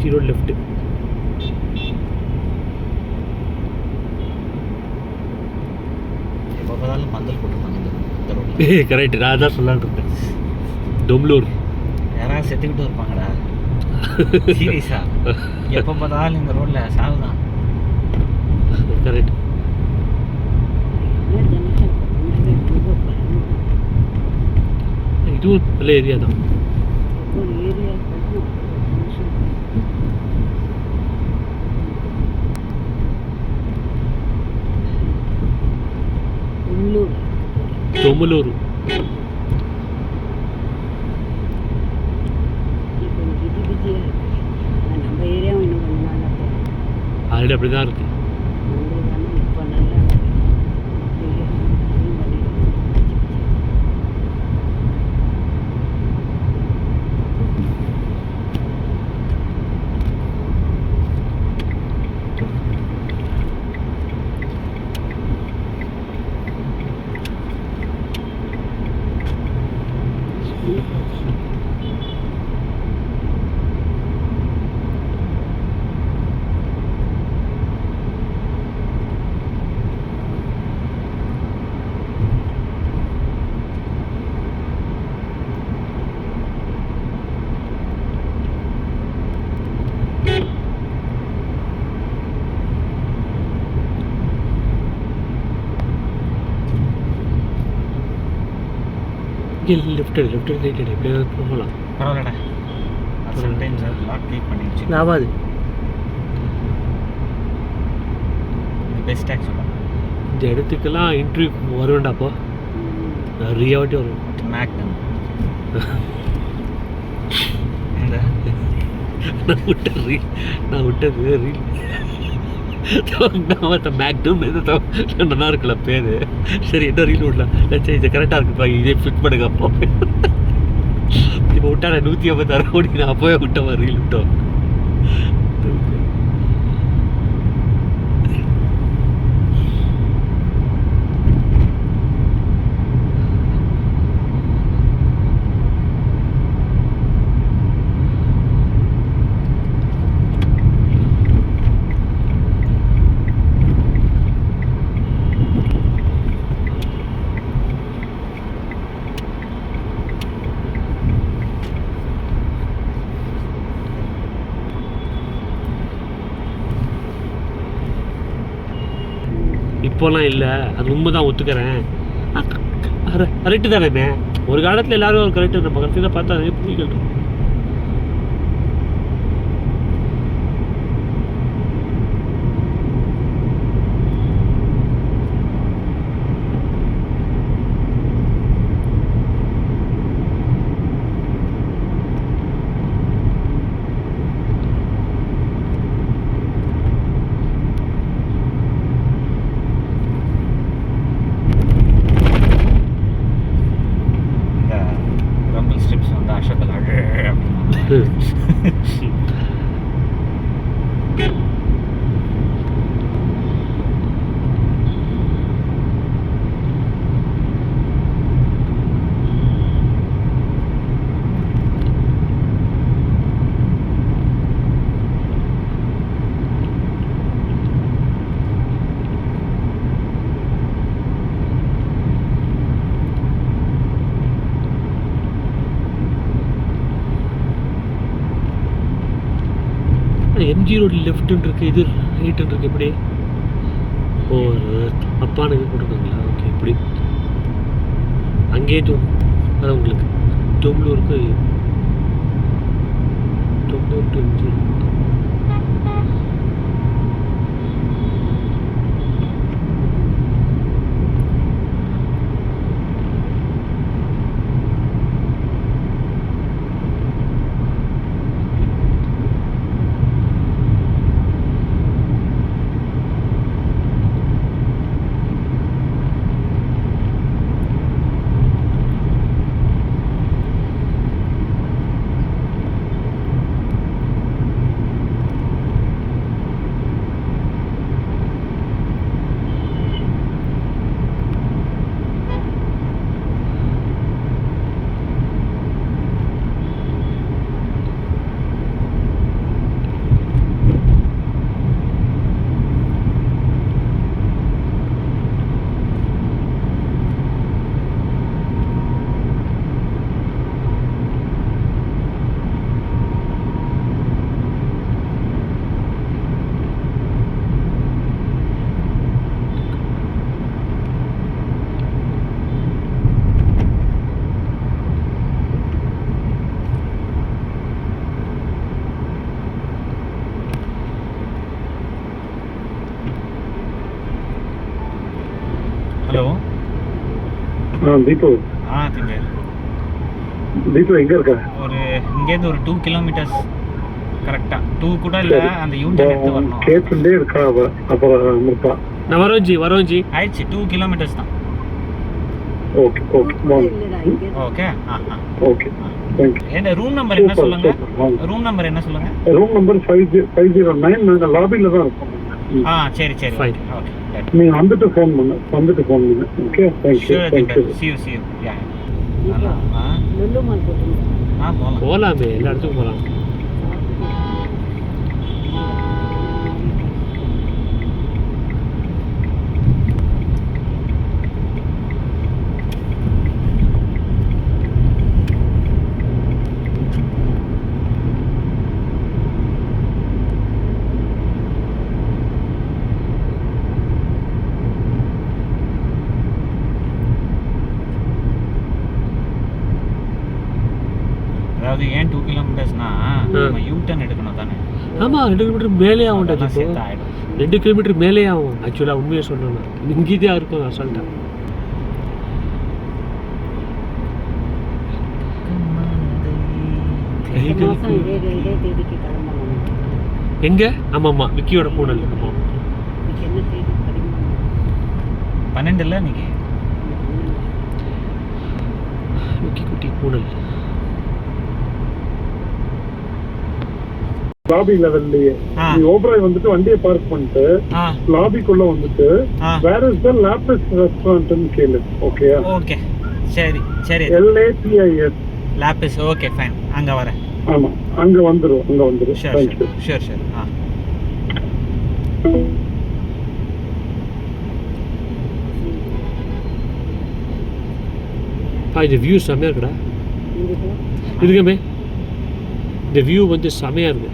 MG road left. எப்போ பார்த்தாலும் பந்தல் போட்டுருப்பாங்க இந்த ரோட்டில். கரெக்டு, நான் தான் சொல்லலான்னு இருக்கேன். டொம்லூர் யாராவது செத்துக்கிட்டு இருப்பாங்கடா. சீரியஸா எப்போ பார்த்தாலும் இந்த ரோட்டில் சாவு தான். கரெக்ட். இதுவும் நல்ல ஏரியா தான். தொம்பலூர் நம்ம ஏரியாவும் இன்னும் கொஞ்ச நாள் ஆல்ரெடி அப்படி தான் இருக்குது. இப்போ நல்லா லெஃப்ட் ரைட் எப்படியா போகலாம். பரவாயில்லடா, சம்டைம்ஸ் லாக் கிளிக் பண்ணிடுச்சு. ஆகாது. இது பெஸ்ட் ஆக்சுவலாக. இந்த இடத்துக்கெல்லாம் இன்டர்வியூ வருவேன்டாப்போ, நிறைய வாட்டி வருவேன். மேக்னம் இந்த நான் விட்டது ரீல் மேக்னம் நல்லா இருக்குல்ல பேர். சரி, என்ன ரீல் விடலாம். சரி, இது கரெக்டாக இருக்குப்பா, இதே ஃபிட் பண்ணுங்க. அப்போ இப்போ விட்டா நான் 156 கோடி நான் அப்போவே விட்டவன் ரீல் விட்டோம். இப்போலாம் இல்லை, அது உண்மை தான், ஒத்துக்கிறேன். கரெக்டு தானே. ஒரு காலத்தில் எல்லாரும் ஒரு கரெக்டு, நம்ம கரெக்டாக பார்த்தா அதே புரிஞ்சுக்கணும். எம்ஜி ரோடு லெஃப்ட்டுன்னு இருக்குது, இது ரைட்டுன்னு இருக்குது. எப்படி அப்பான இது போட்டுருக்காங்களா? ஓகே, இப்படி அங்கேயே அதான் உங்களுக்கு தொம்பலூருக்கு தொம்பலூர் டு எம்ஜி ரோடு. தீபு திங்க தீபு எங்க இருக்க? ஒரு இங்கேருந்து ஒரு 2 கிலோமீட்டர்ஸ் கரெக்டாக 2 கூட இல்லை, அந்த யூனிட் எடுத்து வரணும். கேட்டுட்டே இருக்கா அவ. அப்புறம் இருக்கா நான் வரோம் ஜி ஆயிடுச்சு. 2 கிலோமீட்டர்ஸ் தான். ஓகே ஓகே வாங்க. இல்லடா இங்கே ஓகே. Okay thank you. என்ன ரூம் நம்பர் என்ன சொல்லுங்க? ரூம் நம்பர் என்ன சொல்லுங்க? Room number 509. நாங்கள் லாபியில் தான் இருக்கோம். சரி Fine. ஓகே. நீங்க வந்துட்டு ஃபோன் பண்ணுங்க. Okay thank you thank you. see you. Yeah. Lulu mall போட்டுருந்தேன். போகலாம். போகலாமே, எல்லா இடத்துக்கும் போகலாம். அதாவது ஏன் 2 கிலோமீட்டர்ஸ்னா நம்ம யூ டர்ன் எடுக்கணும் தானே. ஆமாம் 2 கிலோமீட்டர் மேலே ஆகும்டா அதெல்லாம் ஜிப்போ. சேர்த்து ஆயிடும். 2 கிலோமீட்டர் மேலே ஆகும் ஆக்சுவலாக, உண்மையை சொல்லணும்னா. இங்கேதான் இருக்கும் அசால்ட்டா. அடுத்த மாதம் இதே தேதிக்கு கிளம்பணும். எங்க? ஆமாம்மா, விக்கியோட பூனல். ஆமாம், இன்னைக்கு என்ன தேதி? 12 இல்லை இன்னைக்கு. விக்கி குட்டி பூனல். லாபி லெவல்லயே நீ ஓபராய் வந்துட்டு வண்டியை பார்க் பண்ணிட்டு லாபிக்குள்ள வந்துட்டு வேர் இஸ் த லாபிஸ் ரெஸ்டாரண்ட்னு கேளு. ஓகே ஓகே சரி LAPIS லாபிஸ். ஓகே ஃபைன், அங்க வரேன். ஆமா அங்க வந்துரும். ஷூர். இந்த வியூ செம்மையாக இருக்குடா. இருக்குமே, இந்த வியூ வந்து செம்மையாக இருக்கு.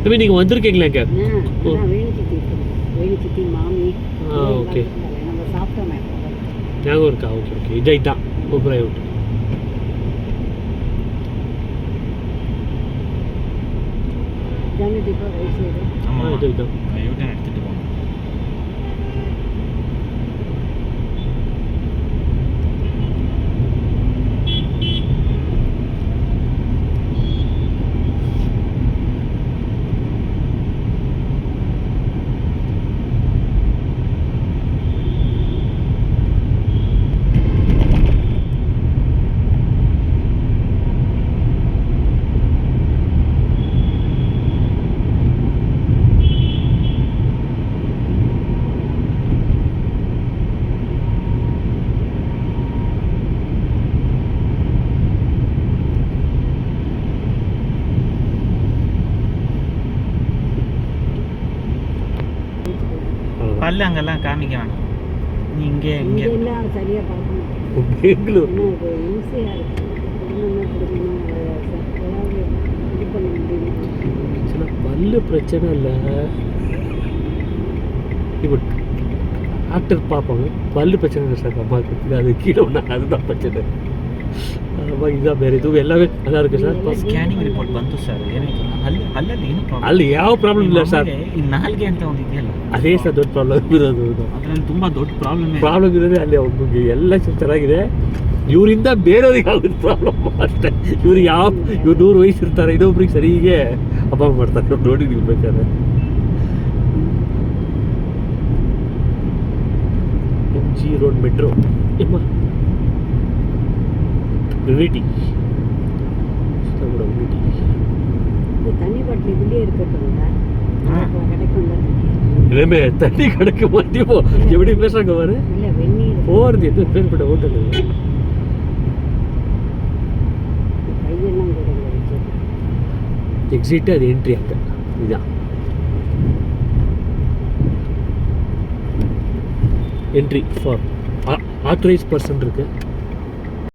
தம்பி நீங்கள் வந்திருக்கீங்களா இங்கே? வேணு சித்தி மாமி. ஓகே, நம்ம சாப்பிட்டோமே. ஞாபகம் இருக்கா? ஓகே இதான் ஓபராய் விட்டு. ஜானி டிப்போ ரைட் சைடு. ஆமா இதுதான். யூ டர்ன் எடுத்துட்டு போகணும். பல்லு அங்கெல்லாம் காமிக்க வேணாம். நீ இங்கே எல்லாம் சரியா பார்க்கணும். பெங்களூர் ஏன்னா இது ஈஸியாக இருக்கு. குடும்பம் ஏதாவது இது பண்ண முடியுமா? பல்லு பிரச்சனை இல்லை. இப்போ டாக்டர் பார்ப்பாங்க, பல்லு பிரச்சனை இல்லை சார் அம்மாவுக்கு, அது கீழே ஒன்றா, அதுதான் பிரச்சனை. ಅಮ್ಮ ಇದ ಬೇರೆ ಇದು ಎಲ್ಲವೇ ಅದ ಇருக்கு ಸರ್. ಸ್ಕ್ಯಾನಿಂಗ್ ರಿಪೋರ್ಟ್ ಬಂತು ಸರ್. ಏನಾಯ್ತು ಅಲ್ಲಲ್ಲಿ ಏನು ಪ್ರಾಬ್ಲಮ್? ಅಲ್ಲಿ ಯಾವ ಪ್ರಾಬ್ಲಮ್ ಇಲ್ಲ ಸರ್. ಈ ನಾಲ್ಗೆ ಅಂತ ಒಂದು ಇದೆಯಲ್ಲ, ಅದೇ ಸರ್ ದೊಡ್ಡ ಪ್ರಾಬ್ಲಮ್ ಇರೋದು. ಅದರಲ್ಲಿ ತುಂಬ ದೊಡ್ಡ ಪ್ರಾಬ್ಲಮ್ ಇರೋದೇ ಅಲ್ಲಿ. ಅವ್ರಿಗೆ ಎಲ್ಲ ಚೆನ್ನಾಗಿದೆ, ಇವರಿಂದ ಬೇರೆಯವ್ರಿಗೆ ಆಗೋದು ಪ್ರಾಬ್ಲಮ್ ಅಷ್ಟೇ. ಇವ್ರು 100 ವಯಸ್ಸು ಇರ್ತಾರೆ, ಇನ್ನೊಬ್ರಿಗೆ ಸರಿಗೆ ಹಬ್ಬ ಮಾಡ್ತಾರೆ. ನೋಡಿದ್ದೀವಿ ಬೇಕಾದ್ರೆ. MG ರೋಡ್ ಮೆಟ್ರೋ யூனிட்டி தண்ணி பாட்டில் இதுலேயே இருக்கட்டும், கிடைக்கும். இனிமே தண்ணி கிடைக்க மாட்டேமோ எப்படி பேசுறாங்க பாரு. இல்லை வெந்நீர் போகிறது எது பேர்பட்ட ஹோட்டல் கையெல்லாம் கூட எக்ஸிட்டு அது என்ட்ரி அங்கே இதுதான் என்ட்ரி ஃபார் ஆத்தரைஸ் பர்சன் இருக்குது.